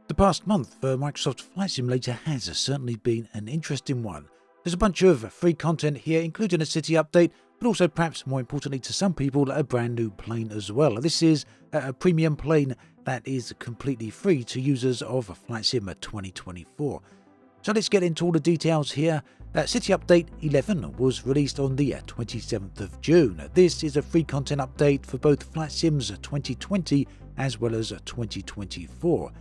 The past month for Microsoft Flight Simulator has certainly been an interesting one. There's a bunch of free content here, including a city update, but also perhaps more importantly to some people, a brand new plane as well. This is a premium plane that is completely free to users of Flight Sim 2024. So let's get into all the details here. City Update 11 was released on the 27th of June. This is a free content update for both Flight Sims 2020 as well as 2024.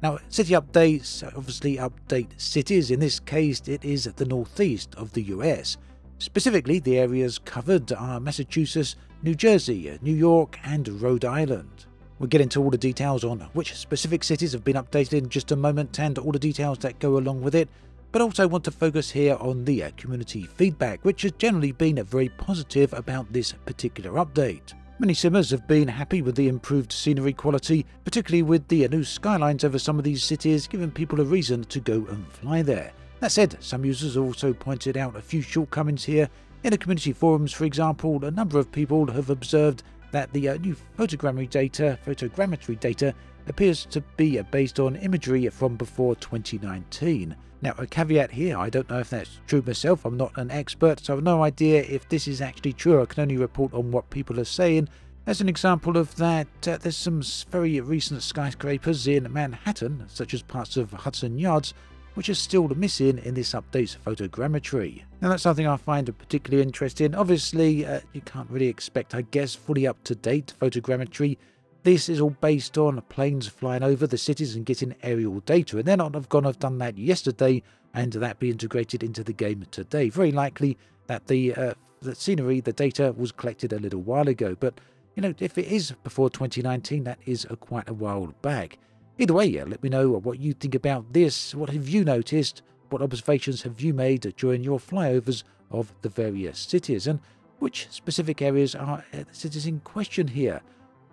Now, city updates obviously update cities. In this case, it is the northeast of the US. Specifically, the areas covered are Massachusetts, New Jersey, New York, and Rhode Island. We'll get into all the details on which specific cities have been updated in just a moment and all the details that go along with it, but also want to focus here on the community feedback, which has generally been very positive about this particular update. Many simmers have been happy with the improved scenery quality, particularly with the new skylines over some of these cities, giving people a reason to go and fly there. That said, some users also pointed out a few shortcomings here. In the community forums, for example, a number of people have observed that the new photogrammetry data appears to be based on imagery from before 2019. Now, a caveat here, I don't know if that's true myself, I'm not an expert, so I have no idea if this is actually true. I can only report on what people are saying. As an example of that, there's some very recent skyscrapers in Manhattan, such as parts of Hudson Yards, which are still missing in this update's photogrammetry. Now, that's something I find particularly interesting. Obviously, you can't really expect, I guess, fully up-to-date photogrammetry. This is all based on planes flying over the cities and getting aerial data, and they're not have done that yesterday and that be integrated into the game today. Very likely that the scenery, the data was collected a little while ago, but if it is before 2019, that is quite a while back. Either way, let me know what you think about this. What have you noticed? What observations have you made during your flyovers of the various cities, and which specific areas are the cities in question here?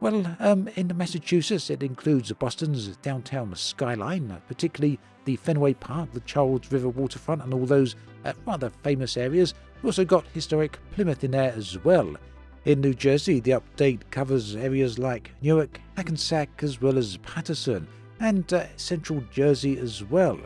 Well, in Massachusetts, it includes Boston's downtown skyline, particularly the Fenway Park, the Charles River waterfront, and all those rather famous areas. We've also got historic Plymouth in there as well. In New Jersey, the update covers areas like Newark, Hackensack, as well as Paterson, and Central Jersey as well.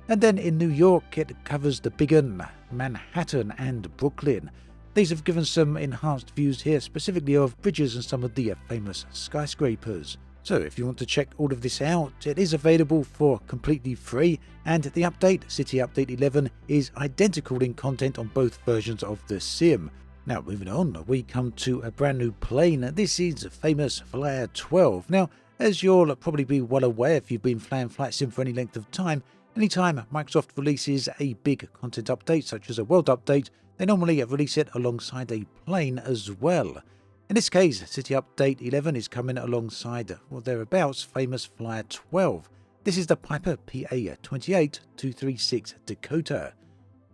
And then in New York, it covers the Big N, Manhattan, and Brooklyn. These have given some enhanced views here, specifically of bridges and some of the famous skyscrapers. So if you want to check all of this out, it is available for completely free, and the update, City Update 11, is identical in content on both versions of the sim. Now moving on, we come to a brand new plane. This is famous Flyer 12. Now, as you'll probably be well aware if you've been flying Flight Sim for any length of time, anytime Microsoft releases a big content update, such as a world update, they normally release it alongside a plane as well. In this case, City Update 11 is coming alongside, or thereabouts, famous Flyer 12. This is the Piper PA28 236 Dakota.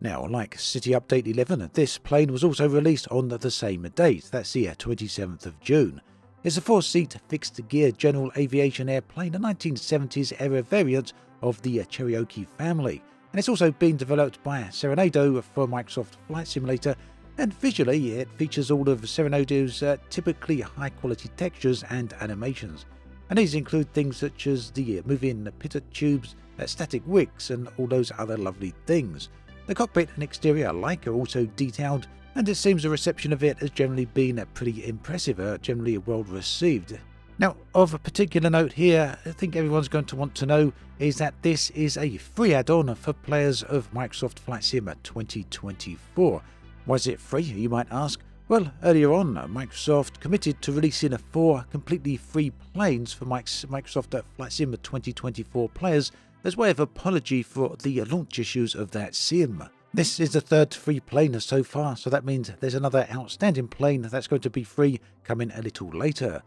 Now, like City Update 11, this plane was also released on the same date, that's the 27th of June. It's a 4-seat fixed-gear general aviation airplane, a 1970s era variant of the Cherokee family, and it's also been developed by Serenado for Microsoft Flight Simulator, and visually it features all of Serenado's typically high-quality textures and animations. And these include things such as the moving pitot tubes, static wicks, and all those other lovely things. The cockpit and exterior alike are also detailed, and it seems the reception of it has generally been pretty impressive, generally well received. Now, of a particular note here, I think everyone's going to want to know is that this is a free add-on for players of Microsoft Flight Sim 2024. Why is it free, you might ask? Well, earlier on, Microsoft committed to releasing 4 completely free planes for Microsoft Flight Sim 2024 players as way of apology for the launch issues of that sim. This is the 3rd free plane so far, so that means there's another outstanding plane that's going to be free coming a little later.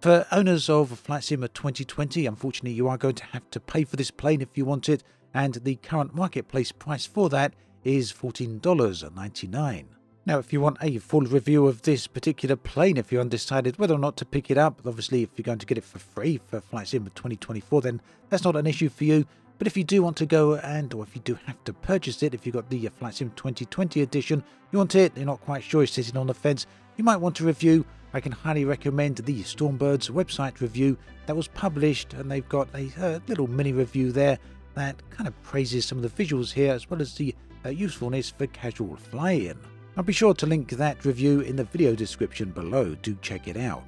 For owners of Flight Sim 2020, unfortunately you are going to have to pay for this plane if you want it, and the current marketplace price for that is $14.99. Now, if you want a full review of this particular plane, if you're undecided whether or not to pick it up, obviously if you're going to get it for free for Flight Sim 2024, then that's not an issue for you. But if you do want to go or if you do have to purchase it, if you've got the Flight Sim 2020 edition, you want it, you're not quite sure, you're sitting on the fence, you might want to review, I can highly recommend the Stormbirds website review that was published, and they've got a little mini review there that kind of praises some of the visuals here as well as the usefulness for casual flying. I'll be sure to link that review in the video description below, do check it out.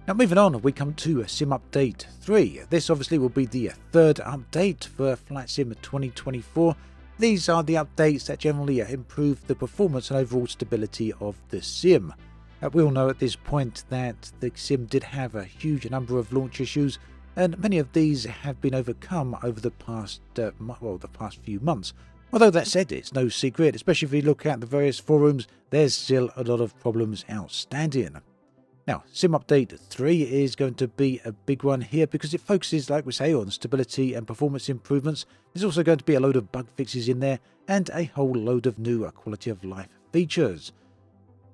Now moving on, we come to Sim Update 3. This obviously will be the third update for Flight Sim 2024. These are the updates that generally improve the performance and overall stability of the sim. We all know at this point that the sim did have a huge number of launch issues, and many of these have been overcome over the past few months. Although that said, it's no secret, especially if you look at the various forums, there's still a lot of problems outstanding. Now, Sim Update 3 is going to be a big one here because it focuses, like we say, on stability and performance improvements. There's also going to be a load of bug fixes in there and a whole load of new quality of life features.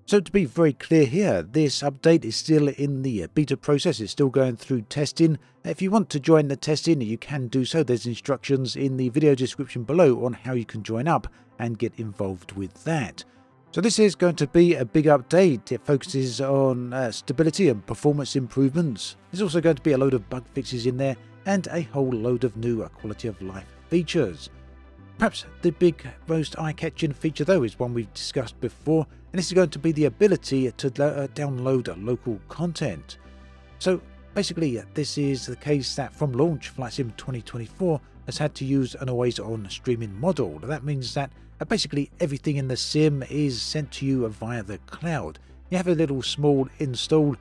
So to be very clear here, this update is still in the beta process, it's still going through testing. If you want to join the testing, you can do so. There's instructions in the video description below on how you can join up and get involved with that. So this is going to be a big update. It focuses on stability and performance improvements. There's also going to be a load of bug fixes in there and a whole load of new quality of life features. Perhaps the big, most eye-catching feature though is one we've discussed before, and this is going to be the ability to download local content. So basically this is the case that from launch Flight Sim 2024 has had to use an always-on streaming model. That means that basically everything in the sim is sent to you via the cloud. You have a little small install,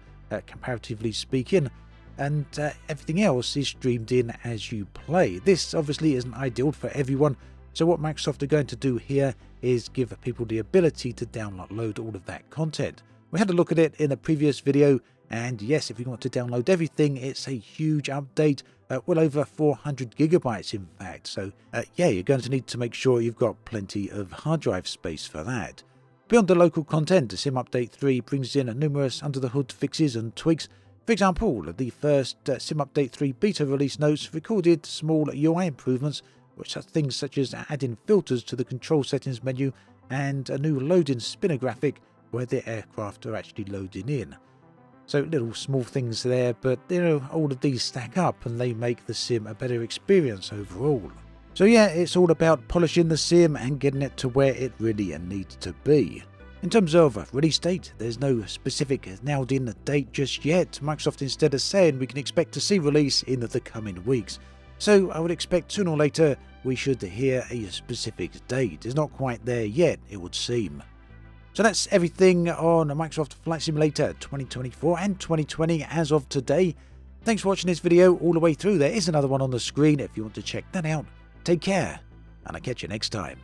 comparatively speaking, and everything else is streamed in as you play. This obviously isn't ideal for everyone, so what Microsoft are going to do here is give people the ability to download all of that content. We had a look at it in a previous video, and yes, if you want to download everything, it's a huge update, well over 400 gigabytes in fact. So yeah, you're going to need to make sure you've got plenty of hard drive space for that. Beyond the local content, Sim Update 3 brings in numerous under-the-hood fixes and tweaks. For example, the first Sim Update 3 beta release notes recorded small UI improvements, which are things such as adding filters to the control settings menu and a new loading spinner graphic where the aircraft are actually loading in. So little small things there, but all of these stack up and they make the sim a better experience overall. So yeah, it's all about polishing the sim and getting it to where it really needs to be. In terms of release date, there's no specific nailed-in date just yet. Microsoft instead is saying we can expect to see release in the coming weeks. So I would expect sooner or later we should hear a specific date. It's not quite there yet, it would seem. So that's everything on Microsoft Flight Simulator 2024 and 2020 as of today. Thanks for watching this video all the way through. There is another one on the screen if you want to check that out. Take care, and I'll catch you next time.